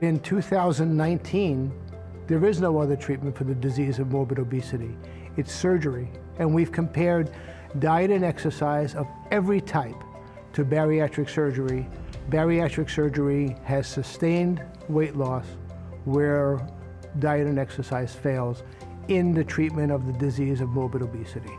In 2019, there is no other treatment for the disease of morbid obesity. It's surgery, and we've compared diet and exercise of every type to bariatric surgery. Bariatric surgery has sustained weight loss where diet and exercise fails in the treatment of the disease of morbid obesity.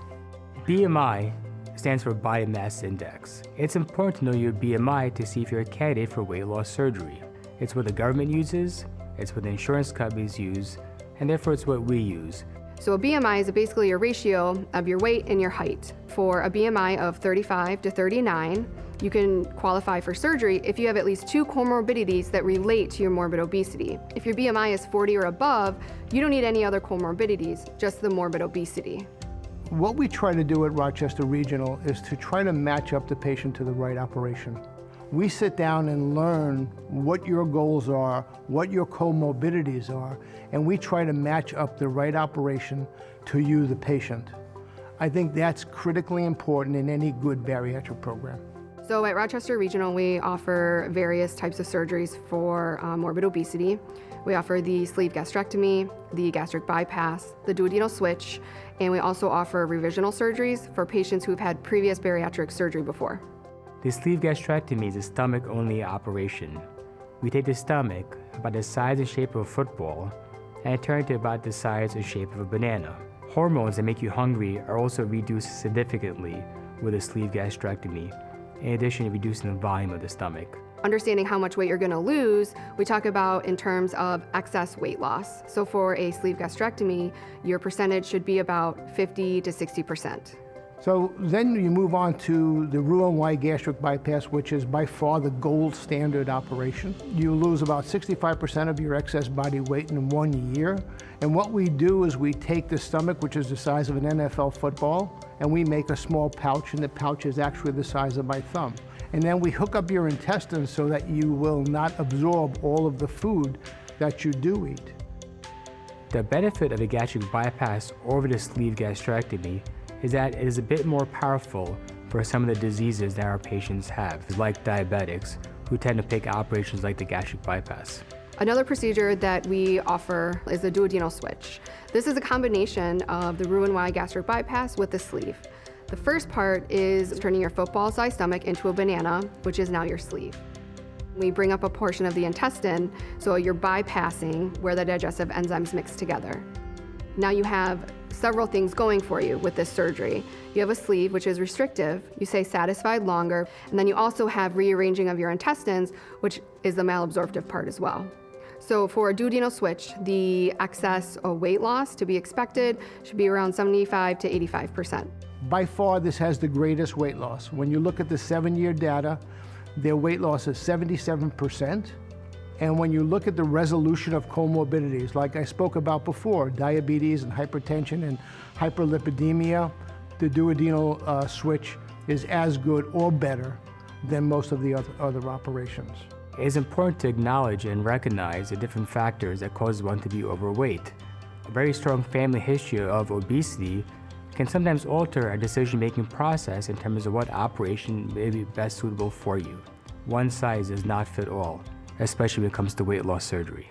BMI stands for body mass index. It's important to know your BMI to see if you're a candidate for weight loss surgery. It's what the government uses, it's what the insurance companies use, and therefore it's what we use. So a BMI is basically a ratio of your weight and your height. For a BMI of 35 to 39, you can qualify for surgery if you have at least 2 comorbidities that relate to your morbid obesity. If your BMI is 40 or above, you don't need any other comorbidities, just the morbid obesity. What we try to do at Rochester Regional is to try to match up the patient to the right operation. We sit down and learn what your goals are, what your comorbidities are, and we try to match up the right operation to you, the patient. I think that's critically important in any good bariatric program. So at Rochester Regional, we offer various types of surgeries for morbid obesity. We offer the sleeve gastrectomy, the gastric bypass, the duodenal switch, and we also offer revisional surgeries for patients who've had previous bariatric surgery before. The sleeve gastrectomy is a stomach-only operation. We take the stomach, about the size and shape of a football, and turn it to about the size and shape of a banana. Hormones that make you hungry are also reduced significantly with a sleeve gastrectomy, in addition to reducing the volume of the stomach. Understanding how much weight you're going to lose, we talk about in terms of excess weight loss. So for a sleeve gastrectomy, your percentage should be about 50 to 60%. So then you move on to the Roux-en-Y gastric bypass, which is by far the gold standard operation. You lose about 65% of your excess body weight in 1 year. And what we do is we take the stomach, which is the size of an NFL football, and we make a small pouch, and the pouch is actually the size of my thumb. And then we hook up your intestines so that you will not absorb all of the food that you do eat. The benefit of the gastric bypass over the sleeve gastrectomy is that it is a bit more powerful for some of the diseases that our patients have, like diabetics, who tend to pick operations like the gastric bypass. Another procedure that we offer is the duodenal switch. This is a combination of the Roux-en-Y gastric bypass with the sleeve. The first part is turning your football-sized stomach into a banana, which is now your sleeve. We bring up a portion of the intestine, so you're bypassing where the digestive enzymes mix together. Now you have several things going for you with this surgery. You have a sleeve, which is restrictive. You stay satisfied longer. And then you also have rearranging of your intestines, which is the malabsorptive part as well. So for a duodenal switch, the excess weight loss to be expected should be around 75 to 85%. By far, this has the greatest weight loss. When you look at the 7-year data, their weight loss is 77%. And when you look at the resolution of comorbidities, like I spoke about before, diabetes and hypertension and hyperlipidemia, the duodenal switch is as good or better than most of the other operations. It is important to acknowledge and recognize the different factors that cause one to be overweight. A very strong family history of obesity can sometimes alter our decision-making process in terms of what operation may be best suitable for you. One size does not fit all, especially when it comes to weight loss surgery.